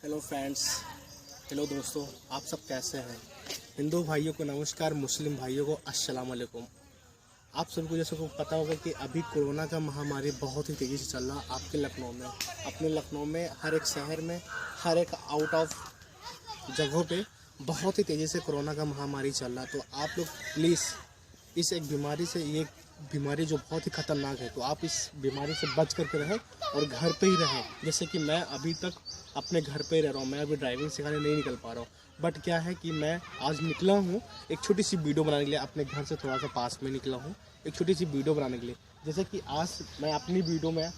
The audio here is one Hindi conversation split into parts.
हेलो फ्रेंड्स, हेलो दोस्तों, आप सब कैसे हैं। हिंदू भाइयों को नमस्कार, मुस्लिम भाइयों को अस्सलाम वालेकुम। आप सबको जैसे को पता होगा कि अभी कोरोना का महामारी बहुत ही तेज़ी से चल रहा है आपके लखनऊ में। अपने लखनऊ में हर एक शहर में, हर एक आउट ऑफ जगहों पे बहुत ही तेज़ी से कोरोना का महामारी चल रहा है। तो आप लोग प्लीज़ इस एक बीमारी से, ये बीमारी जो बहुत ही ख़तरनाक है, तो आप इस बीमारी से बच करके रहें और घर पे ही रहें। जैसे कि मैं अभी तक अपने घर पे ही रह रहा हूँ। मैं अभी ड्राइविंग सिखाने नहीं निकल पा रहा हूँ, बट क्या है कि मैं आज निकला हूँ एक छोटी सी वीडियो बनाने के लिए। अपने घर से थोड़ा सा पास में निकला हूँ एक छोटी सी वीडियो बनाने के लिए। जैसे कि आज मैं अपनी वीडियो में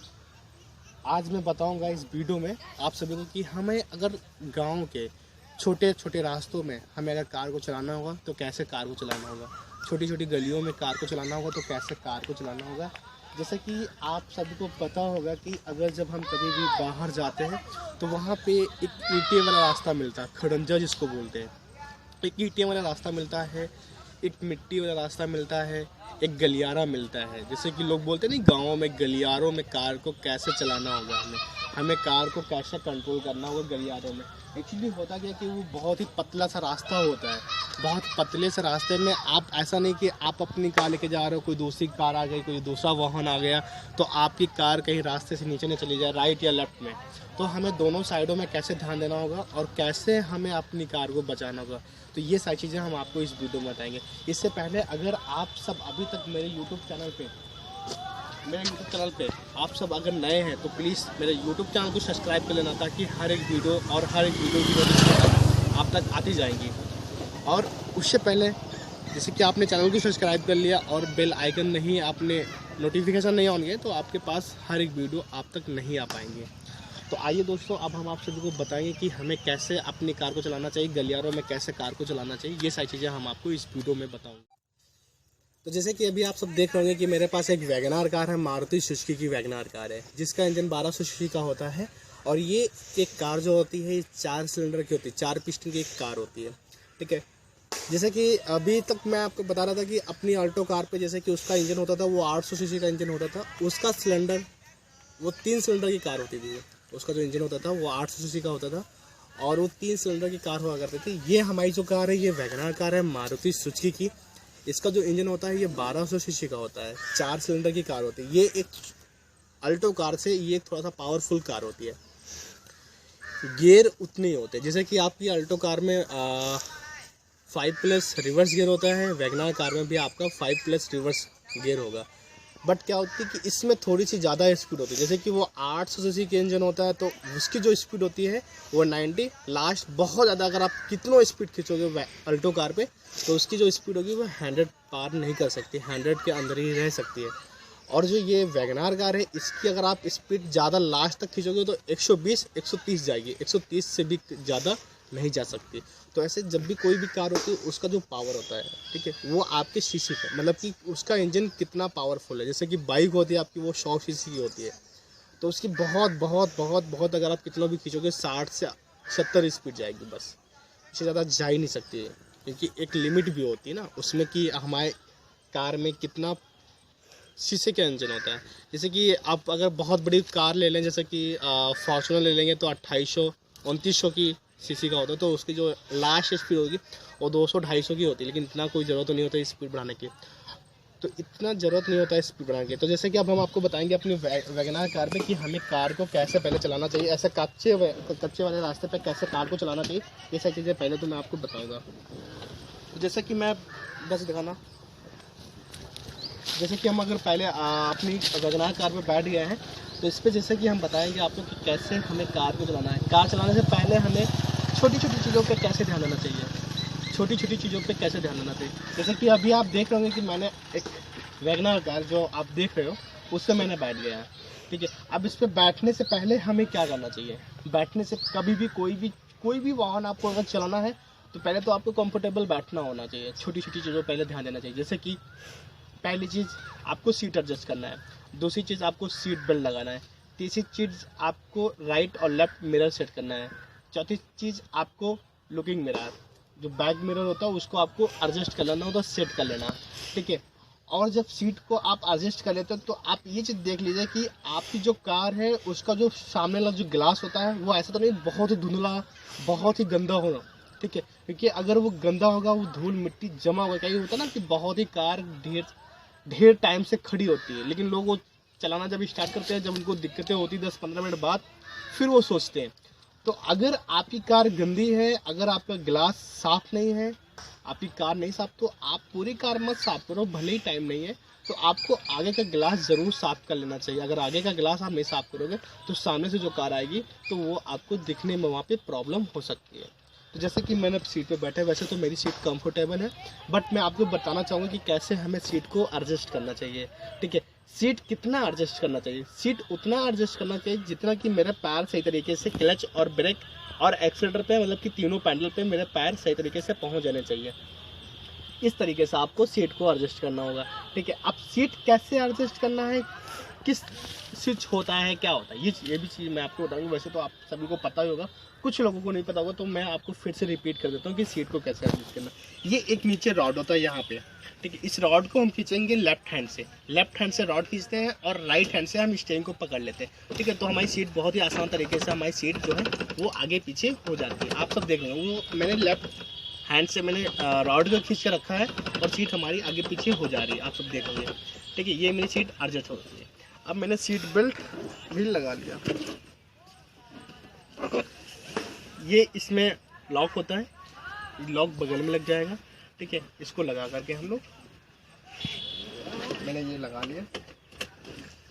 मैं बताऊँगा इस वीडियो में आप सभी को कि हमें अगर गाँव के छोटे छोटे रास्तों में हमें अगर कार को चलाना होगा तो कैसे कार को चलाना होगा, छोटी छोटी गलियों में कार को चलाना होगा तो कैसे कार को चलाना होगा। जैसे कि आप सभी को पता होगा कि अगर जब हम कभी भी बाहर जाते हैं तो वहाँ पे एक ईंटे वाला रास्ता मिलता है, खड़ंजा जिसको बोलते हैं। एक ईंटे वाला रास्ता मिलता है, एक मिट्टी वाला रास्ता मिलता है, एक गलियारा मिलता है। जैसे कि लोग बोलते हैं नहीं, गाँव में गलियारों में कार को कैसे चलाना होगा, हमें कार को कैसे कंट्रोल करना होगा गलियारों में। एक्चुअली होता क्या कि वो बहुत ही पतला सा रास्ता होता है। बहुत पतले से रास्ते में आप ऐसा नहीं कि आप अपनी कार लेके जा रहे हो, कोई दूसरी कार आ गई, कोई दूसरा वाहन आ गया तो आपकी कार कहीं रास्ते से नीचे नहीं चली जाए, राइट या लेफ्ट में। तो हमें दोनों साइडों में कैसे ध्यान देना होगा और कैसे हमें अपनी कार को बचाना होगा, तो ये सारी चीज़ें हम आपको इस वीडियो में बताएंगे। इससे पहले अगर आप सब अभी तक मेरे यूट्यूब चैनल पे आप सब अगर नए हैं तो प्लीज़ मेरे यूट्यूब चैनल को सब्सक्राइब कर लेना, ताकि हर एक वीडियो की नोटिफिकेशन आप तक आती जाएंगी। और उससे पहले जैसे कि आपने चैनल को सब्सक्राइब कर लिया और बेल आइकन नहीं, आपने नोटिफिकेशन नहीं ऑन किया, तो आपके पास हर एक वीडियो आप तक नहीं आ पाएंगे। तो आइए दोस्तों, अब हम आप सभी को बताएंगे कि हमें कैसे अपनी कार को चलाना चाहिए, गलियारों में कैसे कार को चलाना चाहिए। ये सारी चीज़ें हम आपको इस वीडियो में बताऊँगा। तो जैसे कि अभी आप सब देख रहे होंगे कि मेरे पास एक वैगनार कार है, मारुति सुजुकी की वैगनार कार है, जिसका इंजन 1200 सीसी का होता है। और ये एक कार जो होती है 4 सिलेंडर की होती है, 4 पिस्टन की एक कार होती है, ठीक है। जैसे कि अभी तक मैं आपको बता रहा था कि अपनी अल्टो कार पे जैसे कि उसका इंजन होता था वो 800 सीसी का इंजन होता था। उसका सिलेंडर वो 3 सिलेंडर की कार होती थी। उसका जो इंजन होता था वो 800 सीसी का होता था और वो 3 सिलेंडर की कार हुआ करती थी। ये हमारी जो कार है, ये वैगनार कार है मारुति सुजुकी की। इसका जो इंजन होता है ये 1200 सीसी का होता है, 4 सिलेंडर की कार होती है। ये एक अल्टो कार से ये एक थोड़ा सा पावरफुल कार होती है। गियर उतने ही होते हैं, जैसे कि आपकी अल्टो कार में 5+ रिवर्स गियर होता है, वैगनार कार में भी आपका 5+ रिवर्स गियर होगा। बट क्या होती है कि इसमें थोड़ी सी ज़्यादा स्पीड होती है। जैसे कि वो 800 सीसी के इंजन होता है तो उसकी जो स्पीड होती है वो 90 लास्ट, बहुत ज़्यादा अगर आप कितनों स्पीड खींचोगे अल्टो कार पे तो उसकी जो स्पीड होगी वो 100 पार नहीं कर सकती, 100 के अंदर ही रह सकती है। और जो ये वैगनार कार है, इसकी अगर आप स्पीड ज़्यादा लास्ट तक खींचोगे तो 120 130 जाएगी, 130 से भी ज़्यादा नहीं जा सकती। तो ऐसे जब भी कोई भी कार होती है उसका जो पावर होता है, ठीक है, वो आपके सीसी पर, मतलब कि उसका इंजन कितना पावरफुल है। जैसे कि बाइक होती है आपकी वो 100 सीसी की होती है, तो उसकी बहुत बहुत बहुत बहुत अगर आप कितना भी खींचोगे 60 से 70 स्पीड जाएगी, बस इससे ज़्यादा जा ही नहीं सकती है। क्योंकि एक लिमिट भी होती है ना उसमें कि हमारे कार में कितना शीशे का इंजन होता है। जैसे कि आप अगर बहुत बड़ी कार ले लें, जैसे कि फॉर्च्यूनर ले लेंगे तो 2800 2900 की सीसी का होता है, तो उसकी जो लास्ट स्पीड होगी वो 200-250 की होती है। लेकिन इतना कोई ज़रूरत नहीं होता स्पीड बढ़ाने की, तो इतना ज़रूरत नहीं होता स्पीड बढ़ाने की। तो जैसे कि अब हम आपको बताएंगे अपनी वैगनार कार पे कि हमें कार को कैसे पहले चलाना चाहिए, ऐसे कच्चे वाले रास्ते पे कैसे कार को चलाना चाहिए, ये सारी चीज़ें पहले तो मैं आपको बताऊँगा। तो जैसे कि मैं बस दिखाना, जैसे कि हम अगर पहले अपनी वैगनार कार पे बैठ गए हैं तो इस पर जैसे कि हम बताएंगे आपको कि कैसे हमें कार को चलाना है। कार चलाने से पहले हमें छोटी छोटी चीज़ों पे कैसे ध्यान देना चाहिए, छोटी छोटी चीज़ों पे कैसे ध्यान देना चाहिए। जैसे कि अभी आप देख रहे होंगे कि मैंने एक वैगनार कार जो आप देख रहे हो उससे मैंने बैठ गया है, ठीक है। अब इस पर बैठने से पहले हमें क्या करना चाहिए, बैठने से कभी भी कोई भी वाहन आपको अगर चलाना है तो पहले तो आपको कंफर्टेबल बैठना होना चाहिए। छोटी छोटी चीज़ों पर पहले ध्यान देना चाहिए। जैसे कि पहली चीज़ आपको सीट एडजस्ट करना है, दूसरी चीज़ आपको सीट बेल्ट लगाना है, तीसरी चीज़ आपको राइट और लेफ्ट मिरर सेट करना है, चौथी चीज़ आपको लुकिंग मिरर, जो बैक मिरर होता है उसको आपको एडजस्ट कर लेना होता है, सेट कर लेना, ठीक है। और जब सीट को आप एडजस्ट कर लेते हो तो आप ये चीज़ देख लीजिए कि आपकी जो कार है उसका जो सामने वाला जो ग्लास होता है वो ऐसा तो नहीं बहुत ही धुंधला, बहुत ही गंदा होगा, ठीक है। क्योंकि अगर वो गंदा होगा, वो धूल मिट्टी जमा होगा, कहीं होता है ना कि बहुत ही कार ढेर टाइम से खड़ी होती है, लेकिन लोग वो चलाना जब स्टार्ट करते हैं, जब उनको दिक्कतें होती 10-15 मिनट बाद, फिर वो सोचते हैं। तो अगर आपकी कार गंदी है, अगर आपका ग्लास साफ़ नहीं है, आपकी कार नहीं साफ, तो आप पूरी कार मत साफ करो, भले ही टाइम नहीं है तो आपको आगे का ग्लास ज़रूर साफ़ कर लेना चाहिए। अगर आगे का ग्लास आप नहीं साफ़ करोगे तो सामने से जो कार आएगी तो वो आपको दिखने में वहाँ पे प्रॉब्लम हो सकती है। तो जैसे कि मैंने सीट पे बैठे, वैसे तो मेरी सीट कंफर्टेबल है, बट मैं आपको बताना चाहूँगा कि कैसे हमें सीट को एडजस्ट करना चाहिए, ठीक है। सीट कितना एडजस्ट करना चाहिए? सीट उतना एडजस्ट करना चाहिए जितना कि मेरा पैर सही तरीके से क्लच और ब्रेक और एक्सीलरेटर पे, मतलब कि तीनों पैडल पे मेरे पैर सही तरीके से पहुंच जाने चाहिए। इस तरीके से आपको सीट को एडजस्ट करना होगा, ठीक है। अब सीट कैसे एडजस्ट करना है, किस स्विच होता है, क्या होता है, ये भी चीज़ मैं आपको बताऊँगा। वैसे तो आप सभी को पता ही होगा, कुछ लोगों को नहीं पता होगा, तो मैं आपको फिर से रिपीट कर देता हूँ कि सीट को कैसे एडजस्ट करना। ये एक नीचे रॉड होता है यहाँ पे, ठीक है। इस रॉड को हम खींचेंगे लेफ्ट हैंड से रॉड खींचते हैं और राइट हैंड से हम स्टीयरिंग को पकड़ लेते हैं, ठीक है। तो हमारी सीट बहुत ही आसान तरीके से, हमारी सीट जो है वो आगे पीछे हो जाती है। आप सब देख रहे हैं, वो मैंने लेफ्ट हैंड से मैंने रॉड को खींच के रखा है और सीट हमारी आगे पीछे हो जा रही है, आप सब देख रहे हैं, ठीक है। ये मेरी सीट एडजस्ट हो रही है। अब मैंने सीट बेल्ट भी लगा लिया, ये इसमें लॉक होता है, लॉक बगल में लग जाएगा, ठीक है। इसको लगा करके हम लोग, मैंने ये लगा लिया,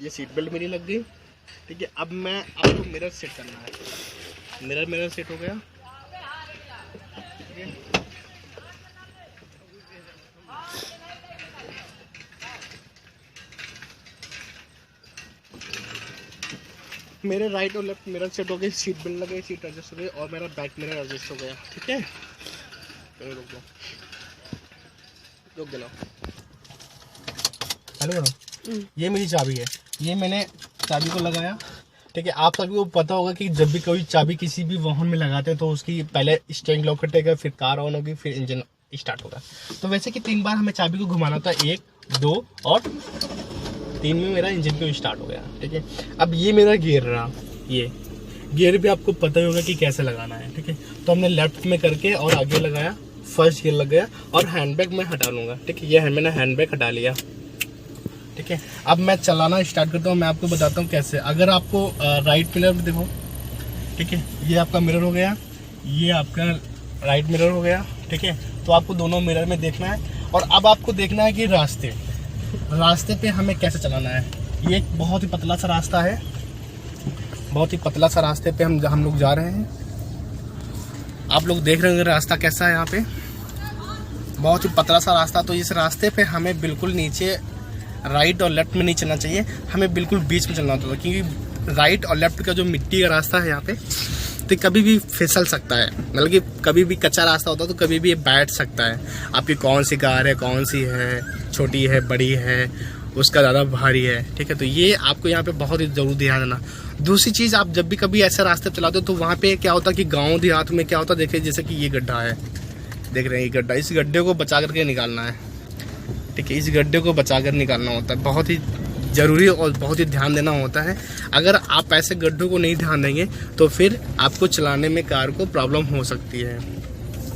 ये सीट बेल्ट मेरी लग गई, ठीक है। अब मैं आपको मिरर सेट करना है, मिरर सेट हो गया, ठीक है। मेरे राइट और लेफ्ट मिरर सेट हो गए, सीट बेल्ट लग गई, सीट एडजस्ट हो गई और मेरा बैक मिरर एडजस्ट हो गया, ठीक है। रुक गया, हेलो, ये मेरी चाबी है, ये मैंने चाबी को लगाया, ठीक है। आप सभी को पता होगा कि जब भी कोई चाबी किसी भी वाहन में लगाते हैं तो उसकी पहले स्टीयरिंग लॉक कटेगा, फिर कार ऑन होगी, फिर इंजन स्टार्ट होगा। तो वैसे कि 3 बार हमें चाबी को घुमाना होता है, 1, 2 और 3 में मेरा इंजन को स्टार्ट हो गया, ठीक है। अब ये मेरा गियर रहा, ये गियर भी आपको पता ही होगा कि कैसे लगाना है, ठीक है। तो हमने लेफ्ट में करके और आगे लगाया, फर्स्ट गियर लग गया और हैंडबैग मैं हटा लूँगा, ठीक है। ये मैंने हैंडबैग हटा लिया, ठीक है। अब मैं चलाना स्टार्ट करता हूँ, मैं आपको बताता हूँ कैसे। अगर आपको राइट मिरर देखो, ठीक है, ये आपका मिरर हो गया, ये आपका राइट मिरर हो गया, ठीक है। तो आपको दोनों मिरर में देखना है और अब आपको देखना है कि रास्ते पे हमें कैसे चलाना है। ये एक बहुत ही पतला सा रास्ता है, बहुत ही पतला सा रास्ते पे हम लोग जा रहे हैं। आप लोग देख रहे होंगे रास्ता कैसा है, यहाँ पे बहुत ही पतला सा रास्ता। तो इस रास्ते पे हमें बिल्कुल नीचे राइट और लेफ्ट में नहीं चलना चाहिए, हमें बिल्कुल बीच में चलना होता है, क्योंकि राइट और लेफ्ट का जो मिट्टी का रास्ता है यहाँ पे, तो कभी भी फिसल सकता है, मतलब कि कभी भी कच्चा रास्ता होता है तो कभी भी ये बैठ सकता है। आपकी कौन सी कार है, कौन सी है, छोटी है, बड़ी है, उसका ज़्यादा भारी है, ठीक है। तो ये आपको यहाँ पे बहुत ही ज़रूर ध्यान देना। दूसरी चीज़, आप जब भी कभी ऐसे रास्ते चलाते हो तो वहाँ पे क्या होता है कि गाँव देहात में क्या होता है, देखिए जैसे कि ये गड्ढा है, देख रहे हैं ये गड्ढा, इस गड्ढे को बचा करके निकालना है, ठीक है। इस गड्ढे को बचा कर निकालना होता है, बहुत ही ज़रूरी और बहुत ही ध्यान देना होता है। अगर आप ऐसे गड्ढों को नहीं ध्यान देंगे तो फिर आपको चलाने में कार को प्रॉब्लम हो सकती है।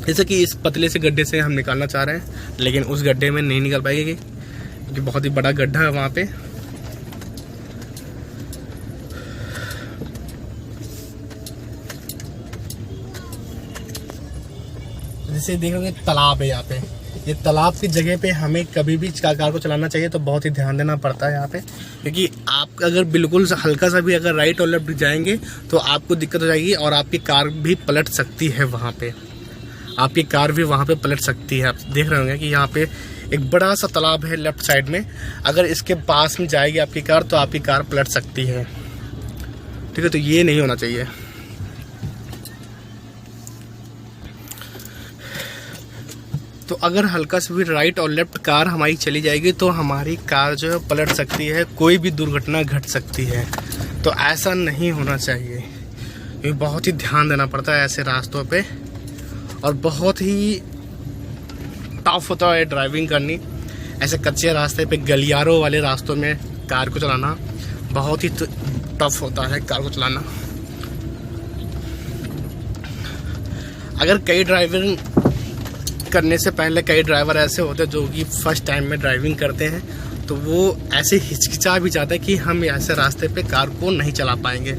जैसे कि इस पतले से गड्ढे से हम निकालना चाह रहे हैं, लेकिन उस गड्ढे में नहीं निकल पाएगी क्योंकि बहुत ही बड़ा गड्ढा है वहाँ पे। जैसे देखोगे तालाब है यहाँ पे, ये तालाब की जगह पे हमें कभी भी कार को चलाना चाहिए तो बहुत ही ध्यान देना पड़ता है यहाँ पे, क्योंकि आप अगर बिल्कुल हल्का सा भी अगर राइट और लेफ्ट जाएंगे तो आपको दिक्कत हो जाएगी और आपकी कार भी पलट सकती है वहाँ पे, आपकी कार भी वहाँ पे पलट सकती है। आप देख रहे होंगे कि यहाँ पे एक बड़ा सा तालाब है लेफ्ट साइड में, अगर इसके पास में जाएगी आपकी कार तो आपकी कार पलट सकती है, ठीक है। तो ये नहीं होना चाहिए। तो अगर हल्का से भी राइट और लेफ्ट कार हमारी चली जाएगी तो हमारी कार जो है पलट सकती है, कोई भी दुर्घटना घट सकती है। तो ऐसा नहीं होना चाहिए, ये बहुत ही ध्यान देना पड़ता है ऐसे रास्तों पे और बहुत ही टफ होता है ड्राइविंग करनी। ऐसे कच्चे रास्ते पे, गलियारों वाले रास्तों में कार को चलाना बहुत ही टफ होता है। कार को चलाना, अगर कई ड्राइविंग करने से पहले कई ड्राइवर ऐसे होते हैं जो कि फर्स्ट टाइम में ड्राइविंग करते हैं, तो वो ऐसे हिचकिचा भी जाता है कि हम ऐसे रास्ते पे कार को नहीं चला पाएंगे।